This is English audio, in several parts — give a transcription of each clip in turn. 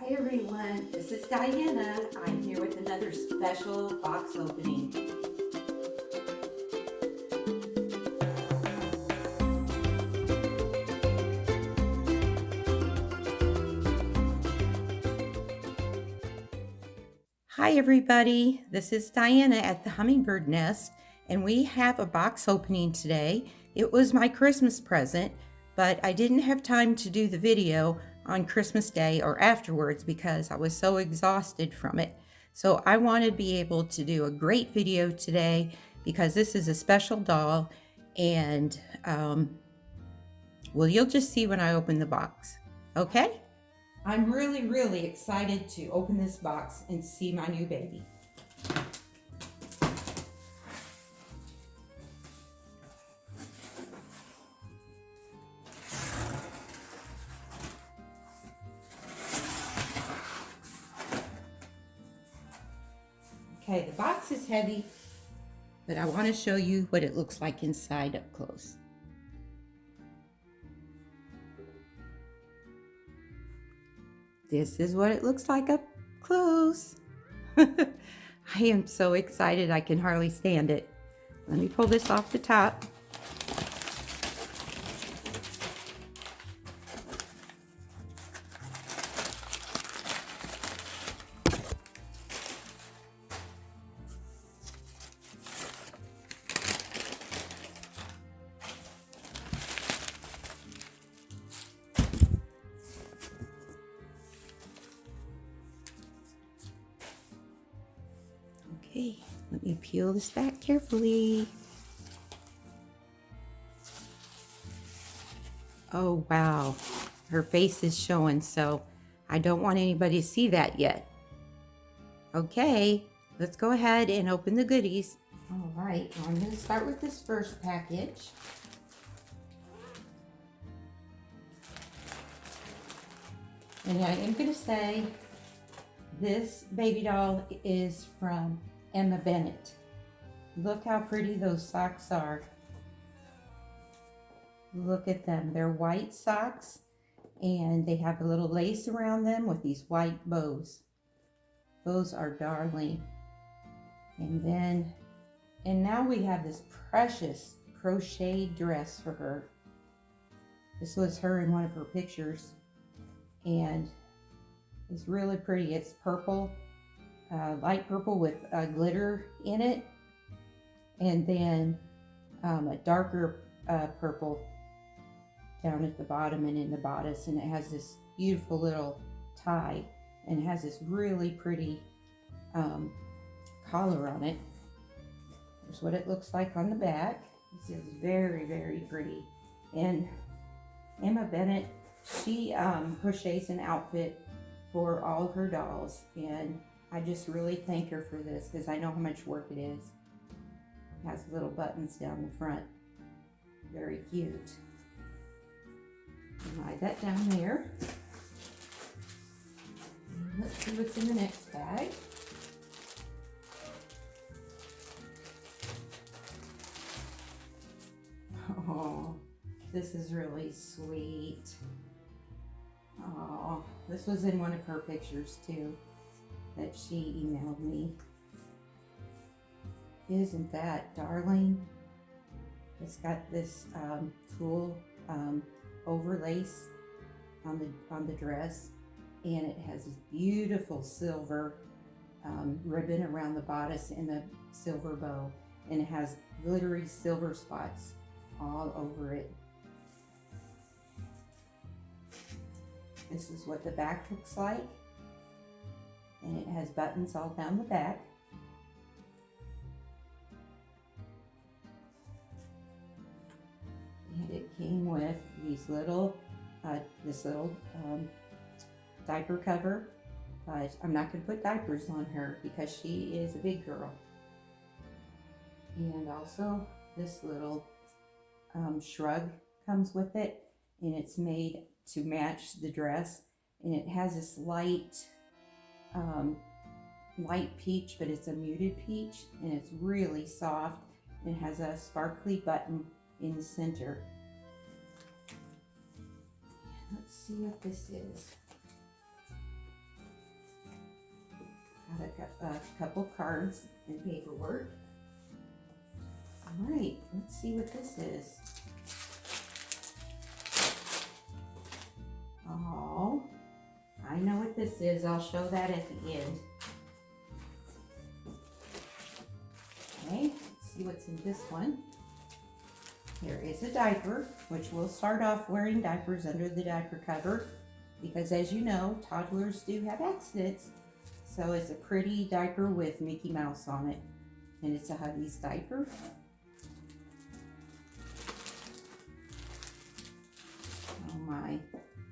Hi everyone, this is Diana. I'm here with another special box opening. Hi everybody, this is Diana at the Hummingbird Nest, and we have a box opening today. It was my Christmas present, but I didn't have time to do the video on Christmas Day or afterwards because I was so exhausted from it. So I wanted to be able to do a great video today because this is a special doll, and well, you'll just see when I open the box, okay? I'm really excited to open this box and see my new baby. Okay, the box is heavy, but I want to show you what it looks like inside up close. This is what it looks like up close. I am so excited I can hardly stand it. Let me pull this off the top. Okay, let me peel this back carefully. Oh wow, her face is showing, so I don't want anybody to see that yet. Okay, let's go ahead and open the goodies. All right, I'm going to start with this first package. And I am going to say this baby doll is from Emma Bennett. Look how pretty those socks are. Look at them. They're white socks and they have a little lace around them with these white bows. Those are darling. And now we have this precious crocheted dress for her. This was her in one of her pictures, and it's really pretty. It's purple, light purple with glitter in it, and then a darker purple down at the bottom and in the bodice, and it has this beautiful little tie and it has this really pretty collar on it. Here's what it looks like on the back. This is very pretty. And Emma Bennett, she crochets an outfit for all of her dolls, and I just really thank her for this because I know how much work it is. It has little buttons down the front. Very cute. Slide that down there. And let's see what's in the next bag. Oh, this is really sweet. Oh, this was in one of her pictures too that she emailed me. Isn't that darling? It's got this tulle overlace on the dress, and it has this beautiful silver ribbon around the bodice and a silver bow, and it has glittery silver spots all over it. This is what the back looks like, and it has buttons all down the back. And it came with these this little diaper cover, but I'm not going to put diapers on her because she is a big girl. And also this little shrug comes with it, and it's made to match the dress, and it has this light peach, but it's a muted peach, and it's really soft, and it has a sparkly button in the center. Let's see what this is. a couple cards and paperwork. All right, let's see what this is. Oh, I know what this is. I'll show that at the end. Okay, let's see what's in this one. Here is a diaper, which we'll start off wearing diapers under the diaper cover because, as you know, toddlers do have accidents. So it's a pretty diaper with Mickey Mouse on it, and it's a Huggies diaper. Oh my.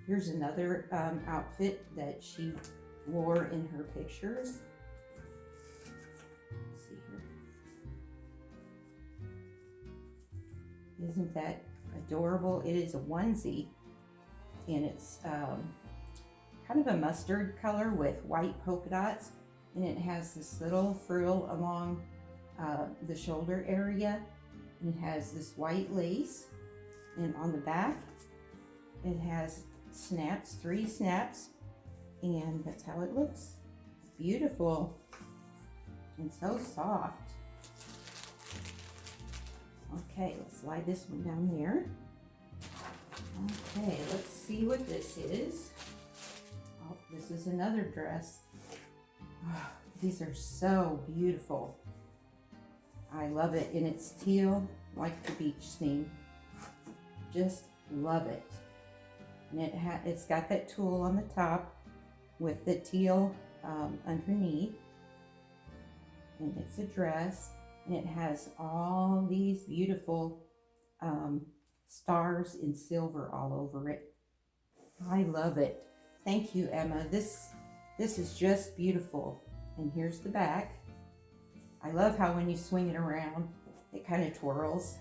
Here's another outfit that she wore in her pictures. Let's see here. Isn't that adorable? It is a onesie, and it's kind of a mustard color with white polka dots, and it has this little frill along the shoulder area, and it has this white lace, and on the back it has snaps, 3 snaps, and that's how it looks. It's beautiful and so soft. Okay, let's slide this one down there. Okay, let's see what this is. Oh, this is another dress. Oh, these are so beautiful. I love it, and it's teal like the beach theme. Just love it. And it's got that tulle on the top with the teal underneath, and it's a dress, and it has all these beautiful stars in silver all over it. I love it. Thank you, Emma. This is just beautiful. And here's the back. I love how when you swing it around, it kind of twirls,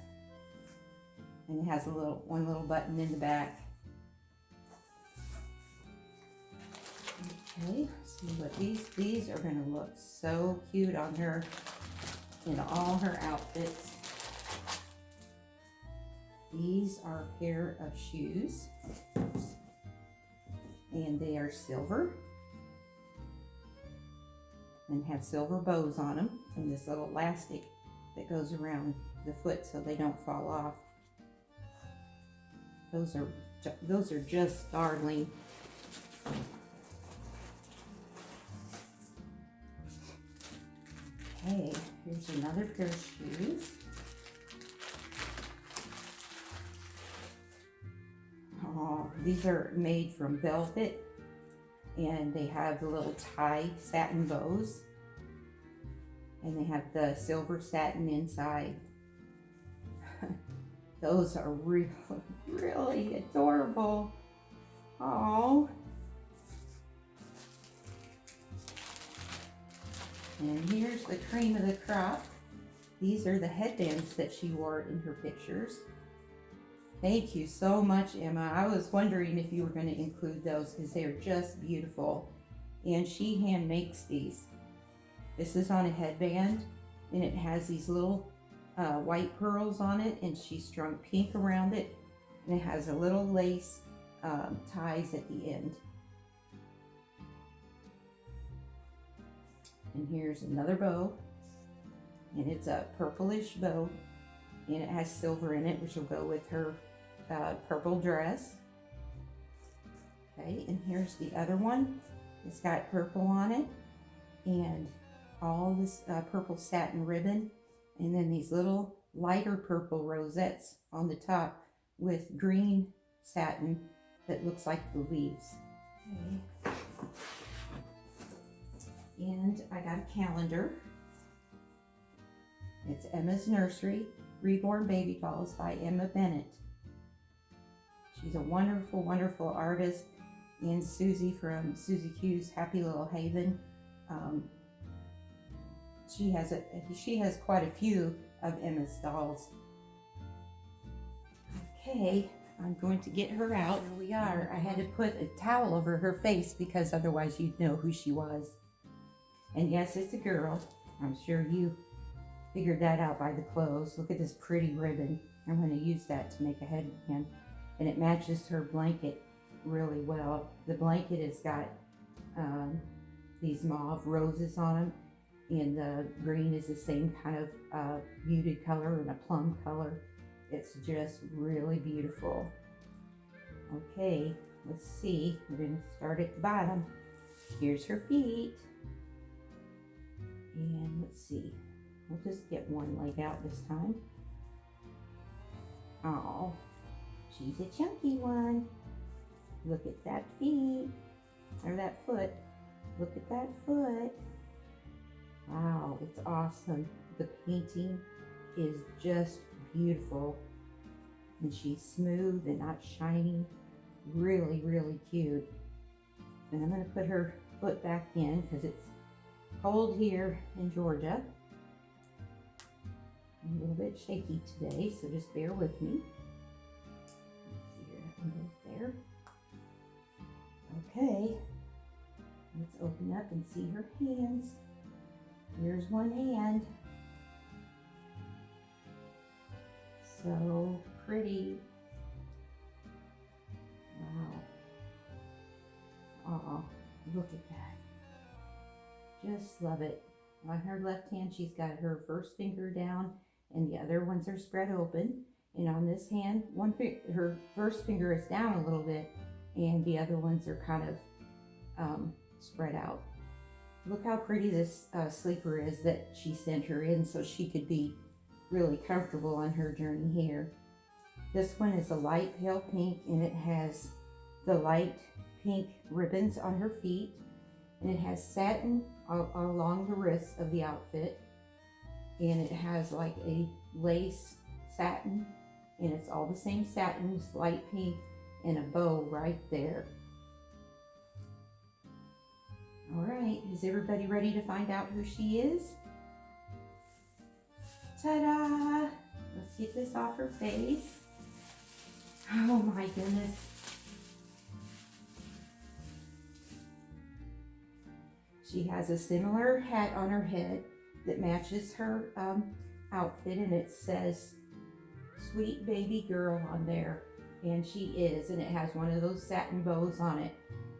and it has one little button in the back. Okay, see what these are going to look so cute on her in all her outfits. These are a pair of shoes. Oops. And they are silver and have silver bows on them, and this little elastic that goes around the foot so they don't fall off. Those are just darling. Okay, here's another pair of shoes. Oh, these are made from velvet, and they have the little tie satin bows, and they have the silver satin inside. Those are really, really adorable. Oh. And here's the cream of the crop. These are the headbands that she wore in her pictures. Thank you so much, Emma. I was wondering if you were going to include those because they're just beautiful. And she hand makes these. This is on a headband, and it has these little white pearls on it, and she strung pink around it, and it has a little lace ties at the end. And here's another bow, and it's a purplish bow, and it has silver in it, which will go with her purple dress. Okay, and here's the other one. It's got purple on it, and all this purple satin ribbon, and then these little lighter purple rosettes on the top with green satin that looks like the leaves. Okay. And I got a calendar. It's Emma's Nursery, Reborn Baby Dolls by Emma Bennett. She's a wonderful, wonderful artist. And Susie from Susie Q's Happy Little Haven. She has quite a few of Emma's dolls. Okay, I'm going to get her out. Here we are. I had to put a towel over her face because otherwise you'd know who she was. And yes, it's a girl. I'm sure you figured that out by the clothes. Look at this pretty ribbon. I'm going to use that to make a headband. And it matches her blanket really well. The blanket has got these mauve roses on them. and the green is the same kind of muted color and a plum color. It's just really beautiful. Okay, let's see. We're going to start at the bottom. Here's her feet. And let's see. We'll just get one leg out this time. Oh, she's a chunky one. Look at that feet, or that foot. Look at that foot. Wow, it's awesome. The painting is just beautiful. And she's smooth and not shiny. Really, really cute. And I'm going to put her foot back in because it's cold here in Georgia. I'm a little bit shaky today, so just bear with me. Let's see, that one goes there. Okay, let's open up and see her hands. Here's one hand. So pretty. Wow. Oh, look at that. Just love it. On her left hand, she's got her first finger down and the other ones are spread open. And on this hand, her first finger is down a little bit and the other ones are kind of spread out. Look how pretty this sleeper is that she sent her in so she could be really comfortable on her journey here. This one is a light pale pink and it has the light pink ribbons on her feet, and it has satin along the wrists of the outfit, and it has like a lace satin, and it's all the same satin, light pink, and a bow right there. All right, is everybody ready to find out who she is? Ta-da! Let's get this off her face. Oh my goodness. She has a similar hat on her head that matches her outfit, and it says "Sweet Baby Girl" on there, and she is, and it has one of those satin bows on it,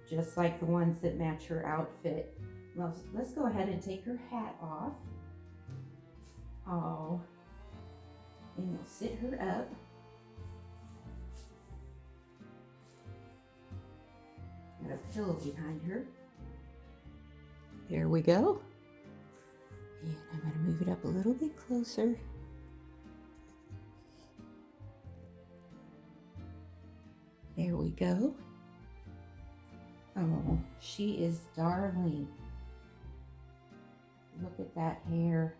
just like the ones that match her outfit. Well, let's go ahead and take her hat off. Oh, and we'll sit her up. Got a pillow behind her. There we go. And I'm going to move it up a little bit closer. There we go. Oh, she is darling. Look at that hair.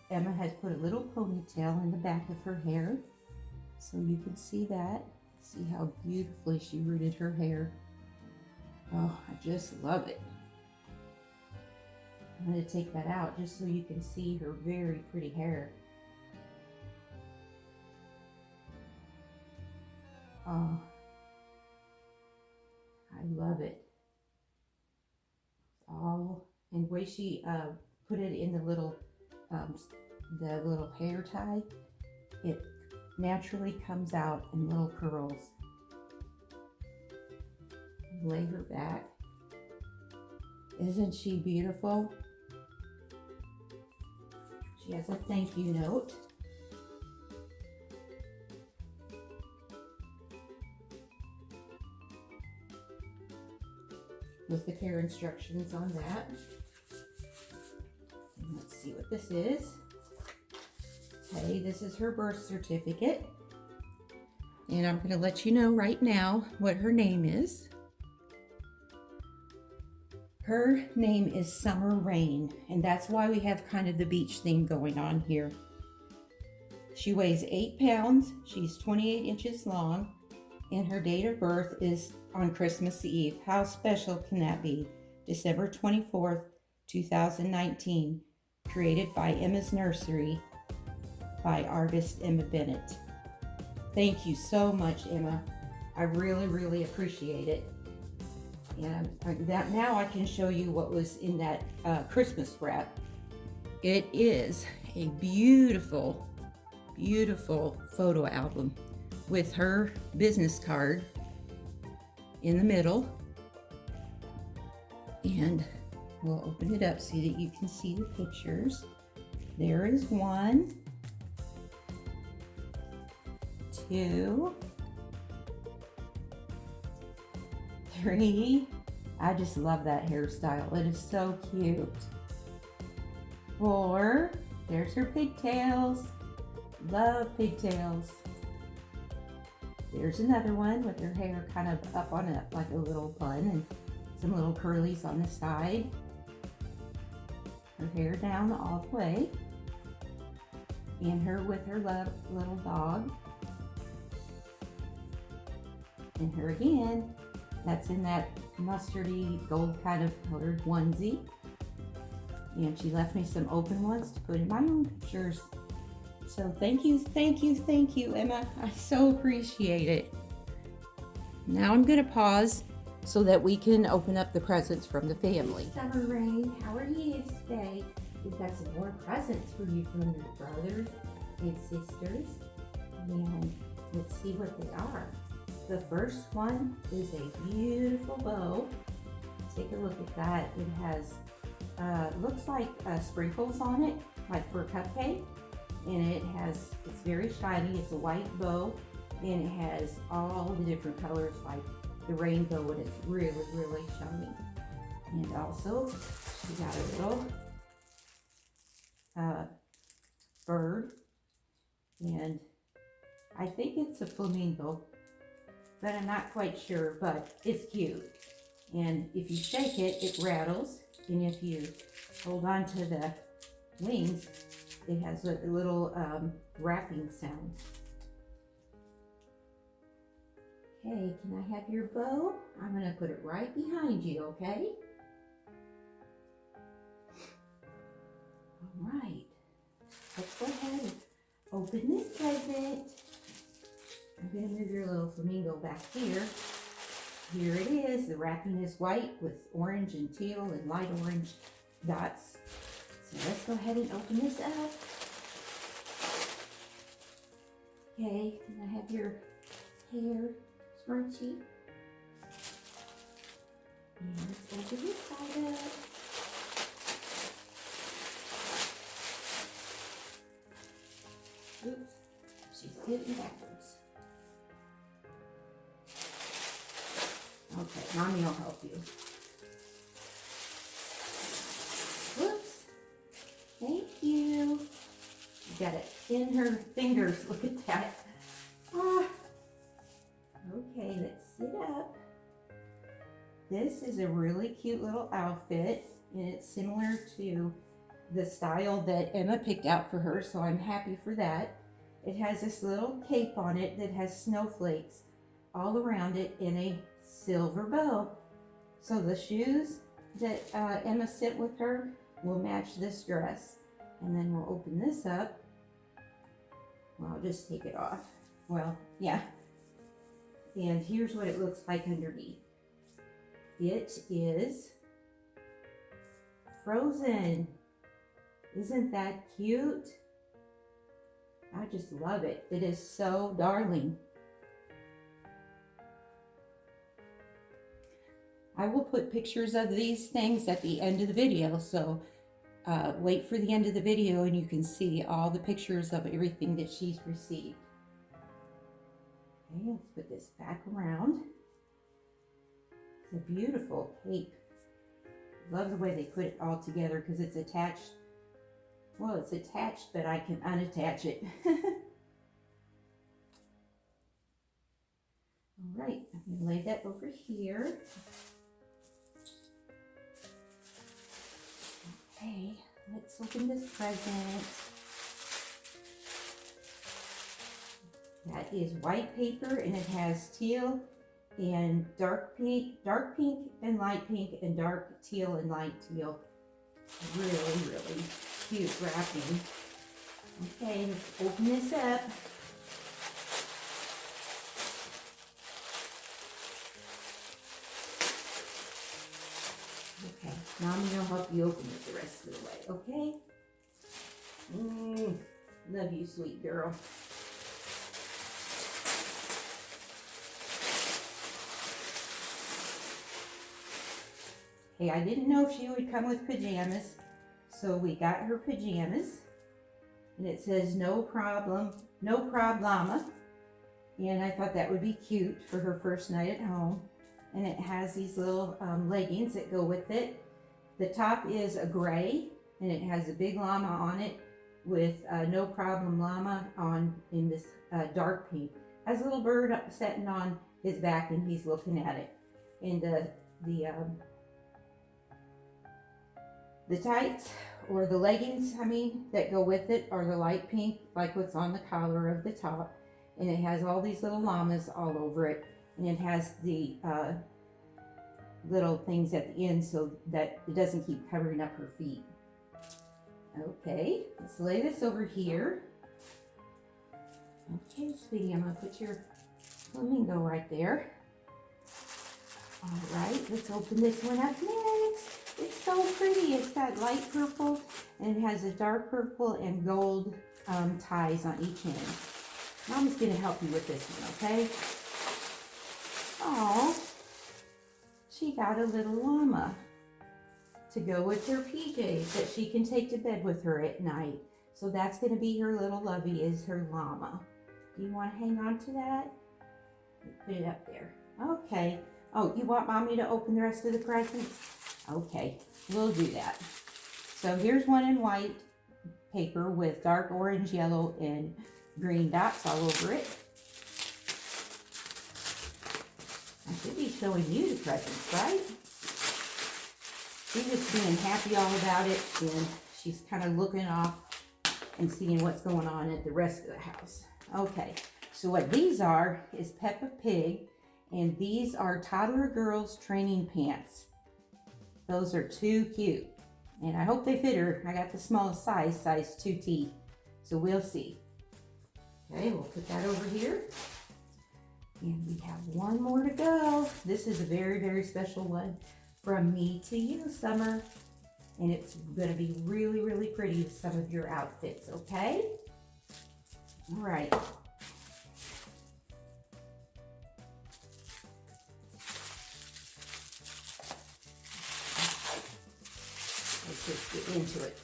Emma has put a little ponytail in the back of her hair, so you can see that. See how beautifully she rooted her hair. Oh, I just love it. I'm going to take that out just so you can see her very pretty hair. Oh, I love it. Oh, and the way she put it in the little hair tie, it naturally comes out in little curls. Lay her back. Isn't she beautiful? She has a thank you note. With the care instructions on that. And let's see what this is. Okay, this is her birth certificate. And I'm going to let you know right now what her name is. Her name is Summer Rain, and that's why we have kind of the beach theme going on here. She weighs 8 pounds, she's 28 inches long, and her date of birth is on Christmas Eve. How special can that be? December 24th, 2019, created by Emma's Nursery by artist Emma Bennett. Thank you so much, Emma. I really, really appreciate it. And now I can show you what was in that Christmas wrap. It is a beautiful, beautiful photo album with her business card in the middle. And we'll open it up so that you can see the pictures. There is 1, 2, 3. I just love that hairstyle. It is so cute. 4. There's her pigtails. Love pigtails. There's another one with her hair kind of up on it like a little bun and some little curlies on the side. Her hair down all the way. And her with her little dog. And her again. That's in that mustardy gold kind of colored onesie. And she left me some open ones to put in my own pictures. So thank you, Emma. I so appreciate it. Now I'm gonna pause so that we can open up the presents from the family. Summer Rain, how are you today? We've got some more presents for you from your brothers and sisters. And let's see what they are. The first one is a beautiful bow. Take a look at that. It has, looks like sprinkles on it, like for a cupcake. And it's very shiny. It's a white bow, and it has all the different colors like the rainbow, and it's really, really shiny. And also, she got a little bird, and I think it's a flamingo, but I'm not quite sure, but it's cute. And if you shake it, it rattles, and if you hold on to the wings, it has a little wrapping sound. Okay, can I have your bow? I'm gonna put it right behind you, okay? All right, let's go ahead and open this present. I'm gonna move your little flamingo back here. Here it is. The wrapping is white with orange and teal and light orange dots. So let's go ahead and open this up. Okay, can I have your hair scrunchie? And let's open this side up. Oops, she's getting backwards. Okay, Mommy will help you. Whoops. Thank you. You got it in her fingers. Look at that. Ah. Okay, let's sit up. This is a really cute little outfit, and it's similar to the style that Emma picked out for her, so I'm happy for that. It has this little cape on it that has snowflakes all around it in a silver bow. So the shoes that Emma sent with her will match this dress. And then we'll open this up. Well, I'll just take it off. Well, yeah. And here's what it looks like underneath. It is frozen. Isn't that cute? I just love it. It is so darling. I will put pictures of these things at the end of the video, so wait for the end of the video and you can see all the pictures of everything that she's received. Okay, let's put this back around. It's a beautiful cape. Love the way they put it all together because it's attached. Well, it's attached, but I can unattach it. All right, I'm going to lay that over here. Okay, let's open this present. That is white paper, and it has teal and dark pink and light pink, and dark teal and light teal. Really, really cute wrapping. Okay, let's open this up. Okay, Mommy will help you open it the rest of the way, okay? Love you, sweet girl. Okay, I didn't know if she would come with pajamas, so we got her pajamas. And it says no problem, no problema. And I thought that would be cute for her first night at home. And it has these little leggings that go with it. The top is a gray, and it has a big llama on it with no problem llama in this dark pink. Has a little bird sitting on his back, and he's looking at it. And the tights, or the leggings, I mean, that go with it are the light pink, like what's on the collar of the top. And it has all these little llamas all over it. And it has the little things at the end so that it doesn't keep covering up her feet. Okay, let's lay this over here. Okay, sweetie, I'm gonna put your flamingo right there. All right, let's open this one up next. It's so pretty. It's got light purple, and it has a dark purple and gold ties on each end. Mom's gonna help you with this one, okay? Oh, she got a little llama to go with her PJs that she can take to bed with her at night. So that's gonna be her little lovey, is her llama. Do you want to hang on to that? Put it up there. Okay. Oh, you want Mommy to open the rest of the presents? Okay, we'll do that. So here's one in white paper with dark orange, yellow, and green dots all over it. I should be showing you the presents, right? She's just being happy all about it, and she's kind of looking off and seeing what's going on at the rest of the house. Okay, so what these are is Peppa Pig, and these are toddler girls training pants. Those are too cute, and I hope they fit her. I got the smallest size 2T, so we'll see. Okay, we'll put that over here. And we have one more to go. This is a very, very special one from me to you, Summer. And it's gonna be really, really pretty with some of your outfits, okay? All right. Let's just get into it.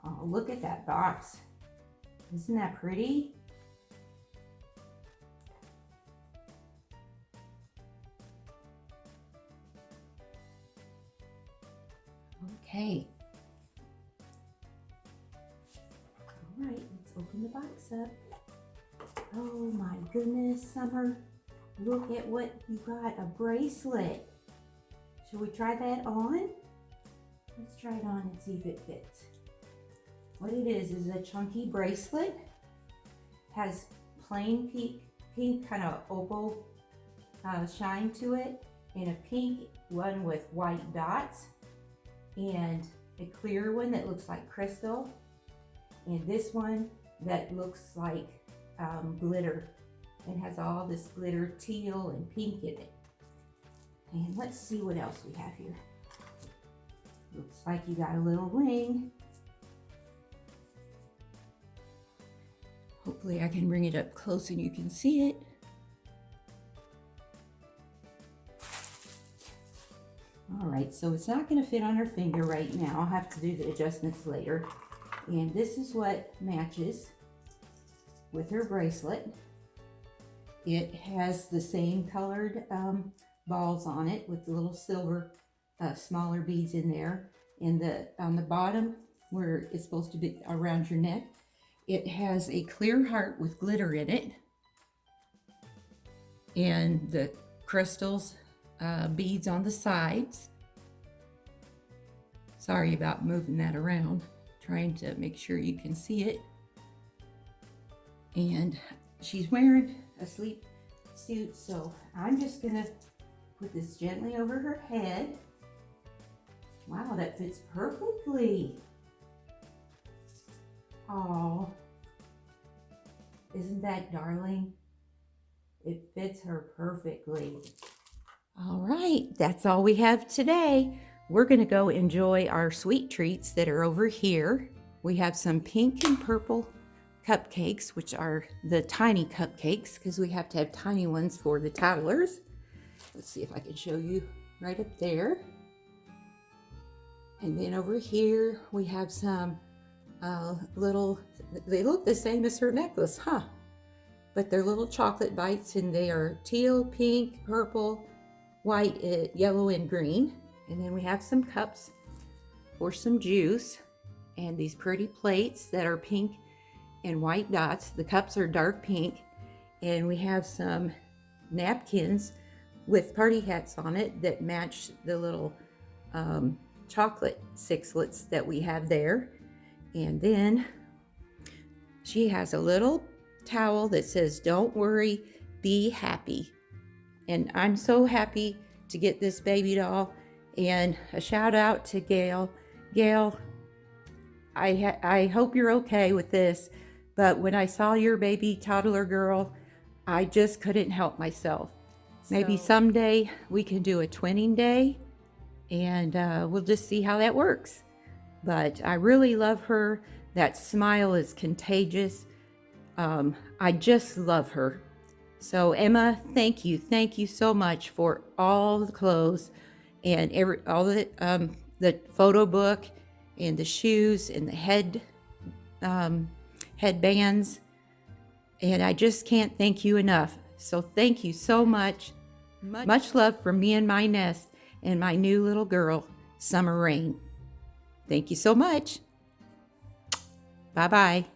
Oh, look at that box. Isn't that pretty? Okay. All right, let's open the box up. Oh my goodness, Summer. Look at what you got, a bracelet. Shall we try that on? Let's try it on and see if it fits. What it is a chunky bracelet. Has plain pink kind of opal shine to it, and a pink one with white dots, and a clear one that looks like crystal, and this one that looks like glitter, and has all this glitter teal and pink in it. And let's see what else we have here. Looks like you got a little ring. Hopefully I can bring it up close and you can see it. All right, so it's not going to fit on her finger right now. I'll have to do the adjustments later. And this is what matches with her bracelet. It has the same colored balls on it with the little silver smaller beads in there. And on the bottom, where it's supposed to be around your neck, it has a clear heart with glitter in it. And the crystals, beads on the sides. Sorry about moving that around, trying to make sure you can see it. And she's wearing a sleep suit, so I'm just gonna put this gently over her head. Wow, that fits perfectly. Oh, isn't that darling? It fits her perfectly. All right, that's all we have today. We're gonna go enjoy our sweet treats that are over here. We have some pink and purple cupcakes, which are the tiny cupcakes, because we have to have tiny ones for the toddlers. Let's see if I can show you right up there. And then over here we have some little, they look the same as her necklace, huh? But they're little chocolate bites, and they are teal, pink, purple, white, yellow, and green. And then we have some cups for some juice, and these pretty plates that are pink and white dots. The cups are dark pink, and we have some napkins with party hats on it that match the little chocolate sixlets that we have there. And then she has a little towel that says, "Don't worry, be happy." And I'm so happy to get this baby doll. And a shout out to Gail. Gail, I hope you're okay with this, but when I saw your baby toddler girl, I just couldn't help myself. Maybe someday we can do a twinning day, and we'll just see how that works. But I really love her. That smile is contagious. I just love her. So Emma, thank you so much for all the clothes and all the photo book and the shoes and the headbands. And I just can't thank you enough. So thank you so much. Much love from me and my nest and my new little girl, Summer Rain. Thank you so much. Bye-bye.